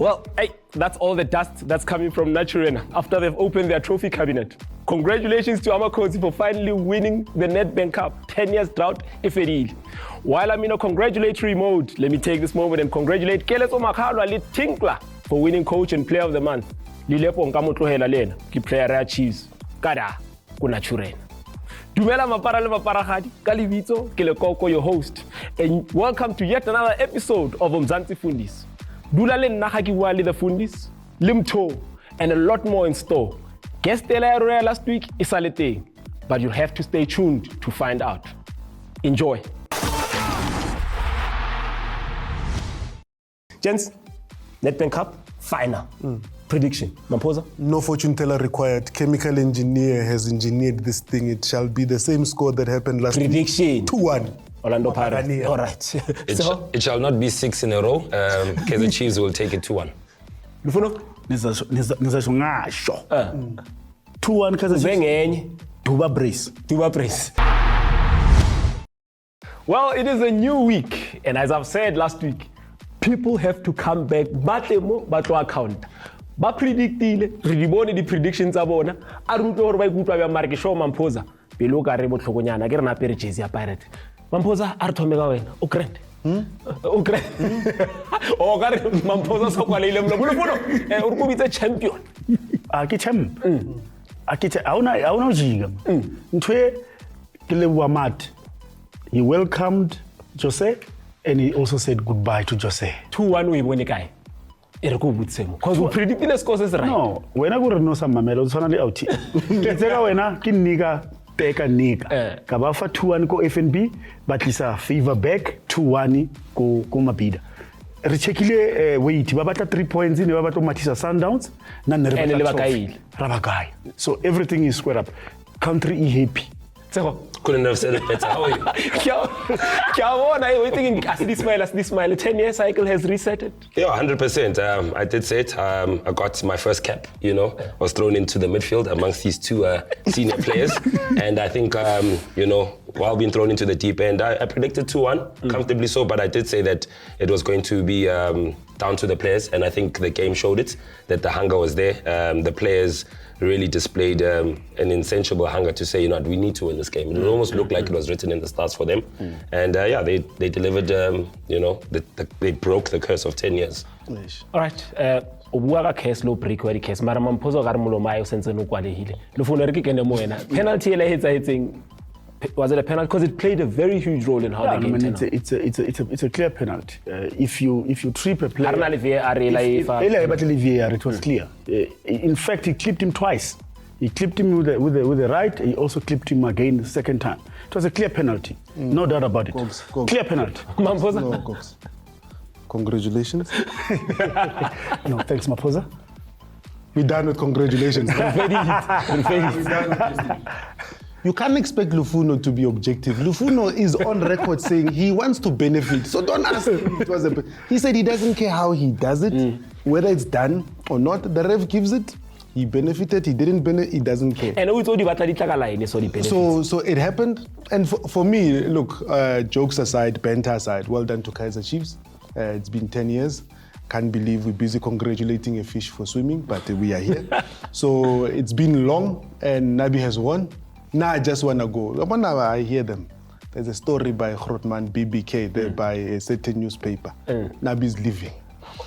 Well, hey, that's all the dust that's coming from Nasreddine after they've opened their trophy cabinet. Congratulations to Amakhosi for finally winning the Nedbank Cup, 10 years drought if it is. While I'm in a congratulatory mode, let me take this moment and congratulate Diketso Tinkler for winning Coach and Player of the Month. Lilepo nkamotlohela lena ke player ya Chiefs. Kada ku Nasreddine. Dumela mapara le maparagadi ka lebitso ke Lekoko, your host, and welcome to yet another episode of Mzansi Fundis. Dula le nna ga ke bua le the Fundis, Limto, and a lot more in store. Guest Royal last week is salete, but you have to stay tuned to find out. Enjoy. Gents, Nedbank Cup final. Prediction, Mamposa? No fortune teller required. Chemical engineer has engineered this thing. It shall be the same score that happened last week. Prediction. 2-1. Orlando Pirates. All right. So, it shall not be 6 in a row. Kaizer Chiefs will take it 2-1. Lufuno? Nizasho. 2-1 Kaizer Chiefs. Duba brace. Well, it is a new week, and as I've said last week, people have to come back. Batlemo, batlo account. Ba predictile, re bone di predictions tsa bona. A re utlwe hore ba ikutwa ba marke show Mamposa. Pelo ka re botlhokonyana ke re na pere jersey ya Pirate. Mamposa a re thome ka wena. O grand. O grand. O ka re Mamposa so kwaleile mlo. O re kubitse champion. A ke champ. A ke a una jiga. Ntwe ke le wa mat. He welcomed Jose and he also said goodbye to Jose. 2-1 we won kae. Because we predicted the scores is right. No, when I go to know some mamelo, it's only out. Kitega wena ki niga teka niga. Kabafa 2-1 ko FNB, but it's a favor back 2-1 ko Mabida. Rechekile wait, babata 3 points in babata Matisa Sundowns, na Rabakai. So everything is squared up. Country is happy. Couldn't have said it better. How are you? This smile. 10-year cycle has reset it. Yeah, 100%. I did say it. I got my first cap, I was thrown into the midfield amongst these two senior players. And I think, while being thrown into the deep end, I predicted 2-1, comfortably so, but I did say that it was going to be down to the players. And I think the game showed it, that the hunger was there. The players really displayed an insatiable hunger to say, we need to win this game. It almost looked like it was written in the stars for them. And they delivered, they broke the curse of 10 years. All right. Ubuaka case low break where the case mara Mamposa ga re molomayo sense no kwalehile. Lufuno re ke kene mo wena. Penalty ele hitting. Was it a penalty? Because it played a very huge role in how the game turned out. It's a clear penalty. If you trip a player, it was clear. In fact, he clipped him twice. He clipped him with the right. He also clipped him again the second time. It was a clear penalty. No doubt about it. Clear penalty. Mamposa. No, Cox. Congratulations. No, thanks, Mamposa. We're done with congratulations. You can't expect Lufuno to be objective. Lufuno is on record saying he wants to benefit. So don't ask him if it was he said he doesn't care how he does it, whether it's done or not. The ref gives it. He benefited, he didn't benefit, he doesn't care. And we told you about the So it happened. And for me, look, jokes aside, banter aside, well done to Kaizer Chiefs. It's been 10 years. Can't believe we're busy congratulating a fish for swimming, but we are here. So it's been long and Nabi has won. Now I just want to go. I hear them. There's a story by Grootman BBK there by a certain newspaper. Nabi's leaving.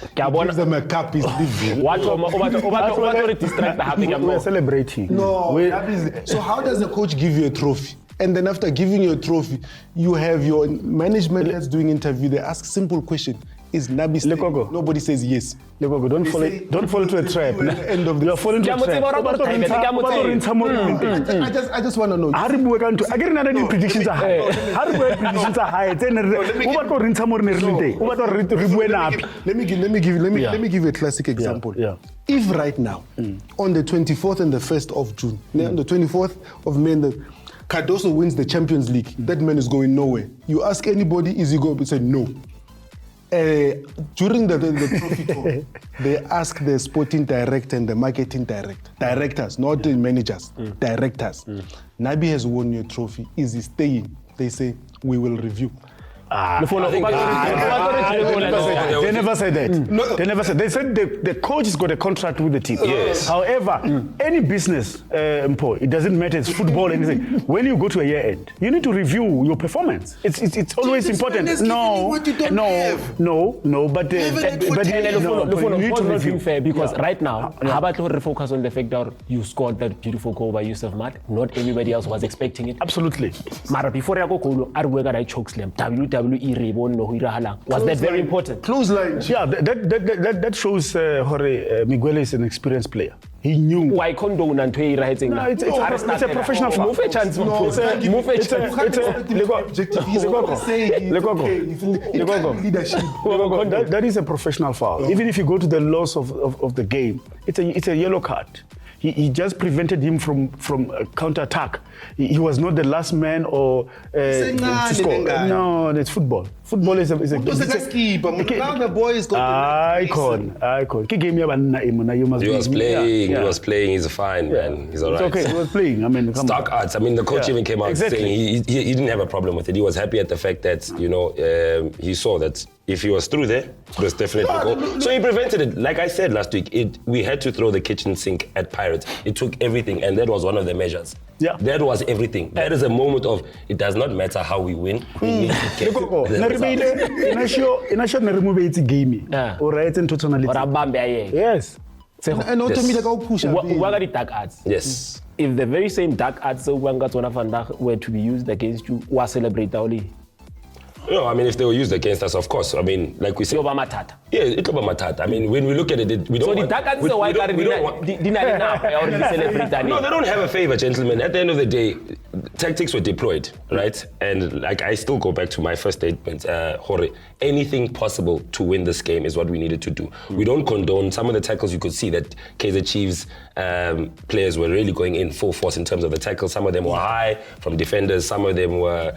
He gives them a cup, he's leaving. We're celebrating. No, so how does the coach give you a trophy? And then after giving you a trophy, you have your management that's doing interview. They ask simple question. Is Nabi staying? Nobody says yes. Lekoko, don't fall into a trap. You're falling into a trap. I just want to know. Again, another predictions are high. Predictions are high. Let me give you a classic example. Yeah. If right now, on the 24th and the 1st of June, on the 24th of May, Cardoso wins the Champions League, that man is going nowhere. You ask anybody, is he going to say no? During the trophy tour, they ask the sporting director and the marketing directors, not the managers, directors. Nabi has won your trophy. Is he staying? They say, we will review. Lufuno, They never said that. They never said. They said the coach has got a contract with the team. Yes. However, any business, it doesn't matter. It's football, anything. When you go to a year end, you need to review your performance. It's always important. No, but Lufuno, it's not being fair because right now, how about we refocus on the fact that you scored that beautiful goal by Yusuf Mat? Not everybody else was expecting it. Absolutely. Mara before I go goal, I work at choke slam. WWE Reborn no Hirahala. Was that very important? Close line. Yeah, that shows Miguel is an experienced player. He knew. Why condone and pay writing? No, it's a professional foul. Move a chance. Move a that is a professional foul. Even if you go to the loss of the game, it's a yellow card. He just prevented him from a counter-attack. He was not the last man or to score. No, it's football. Football is a now the boy is going icon. He was playing. He's fine, man. He's all right. It's okay. He was playing. I mean, Stock arts. I mean, the coach even came out saying he didn't have a problem with it. He was happy at the fact that he saw that if he was through there, it was definitely a goal. So he prevented it. Like I said last week, we had to throw the kitchen sink at Pirates. It took everything, and that was one of the measures. Yeah. That was everything. That is a moment of, it does not matter how we win. We need to get the result. Yes. and automatically push. What are the dark arts? Yes. If the very same dark arts were to be used against you, what celebrate only? No, I mean, if they were used against us, of course. I mean, like we said. Yeah, it's about Matata. I mean, when we look at it, we don't. So want, the dark arts are why they celebrate. No, they don't have a favor, gentlemen. At the end of the day, tactics were deployed, right? And like I still go back to my first statement, Jorge, anything possible to win this game is what we needed to do. We don't condone some of the tackles. You could see that Kaizer Chiefs players were really going in full force in terms of the tackles. Some of them were high from defenders. Some of them were,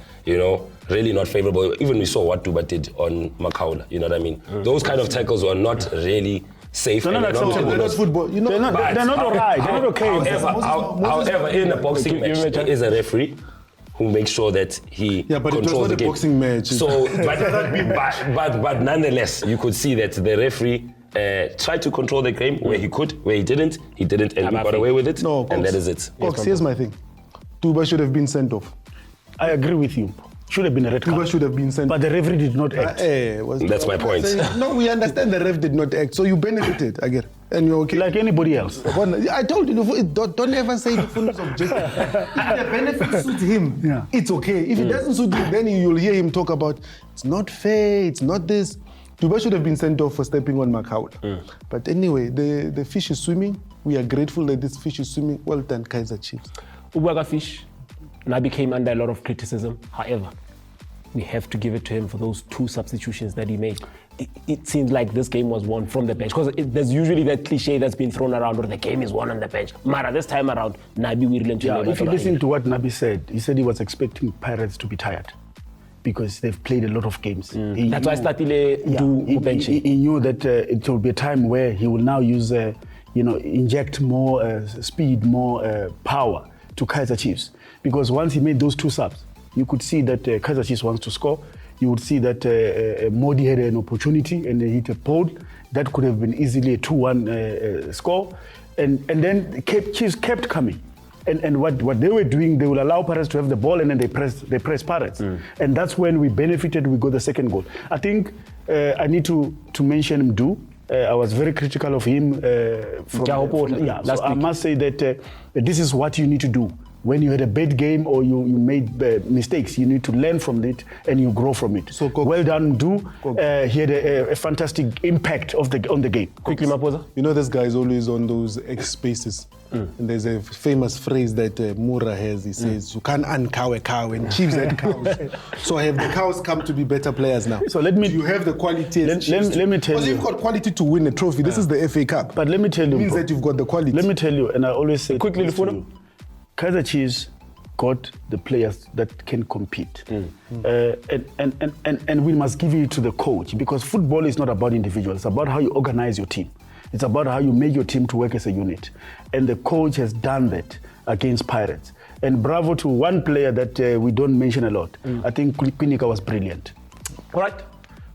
really not favorable. Even we saw what Duba did on Makaula. You know what I mean? Those kind of tackles were not really safe. They're not acceptable. They're not football. They're not all right. They're not okay. However, in a boxing match, there is a referee who makes sure that he controls the game. Boxing match. So, but nonetheless, you could see that the referee tried to control the game where he could, where he didn't, and we got away with it. No, and that is it. Cox, here's my thing. Duba should have been sent off. I agree with you. Should have been a red card. Duba should have been sent. But the referee did not act. That's my point. No, we understand the ref did not act, so you benefited, I get it. And you're okay. Like anybody else. I told you, don't ever say the full objective. If the benefit suits him, it's okay. If it doesn't suit him, then you'll hear him talk about, it's not fair, it's not this. Duba should have been sent off for stepping on Makaula. But anyway, the fish is swimming. We are grateful that this fish is swimming. Well done, Kaizer Chiefs. Uwaga Fish Nabi came under a lot of criticism. However, we have to give it to him for those 2 substitutions that he made. It seems like this game was won from the bench because there's usually that cliche that's been thrown around where the game is won on the bench. Mara, this time around, Nabi will learn to if you listen to what Nabi said, he said he was expecting Pirates to be tired because they've played a lot of games. That's why Statile do benching. He knew that it will be a time where he will now use, inject more speed, more power to Kaizer Chiefs. Because once he made those 2 subs, you could see that Kaizer Chiefs wants to score. You would see that Modi had an opportunity and they hit a pole. That could have been easily a 2-1 score. And then Chiefs kept coming. And what they were doing, they will allow Pirates to have the ball and then they press Pirates. And that's when we benefited, we got the second goal. I think I need to mention Mdu. I was very critical of him. So I must say that this is what you need to do. When you had a bad game or you made mistakes, you need to learn from it and you grow from it. So well done, Du. He had a fantastic impact on the game. Quickly, Maposa. You know, this guy is always on those X spaces. And there's a famous phrase that Mura has. He says, you can't uncow a cow and Chiefs had cows. So have the cows come to be better players now? So let me. You have the quality. Let me tell you. Because you've got quality to win a trophy. This is the FA Cup. But let me tell you. It means that you've got the quality. Let me tell you, and I always say. Quickly, Lufuno. Kaizer Chiefs got the players that can compete. And we must give it to the coach because football is not about individuals. It's about how you organize your team. It's about how you make your team to work as a unit. And the coach has done that against Pirates. And bravo to one player that we don't mention a lot. I think Kwinika was brilliant. All right.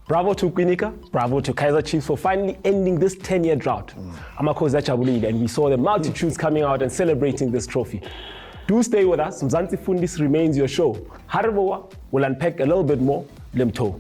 Bravo to Kwinika, bravo to Kaizer Chiefs for finally ending this 10-year drought. Amakhosi ajabulile, and we saw the multitudes coming out and celebrating this trophy. Do stay with us. Mzansi Fundis remains your show. Hariboa will unpack a little bit more. Lemto.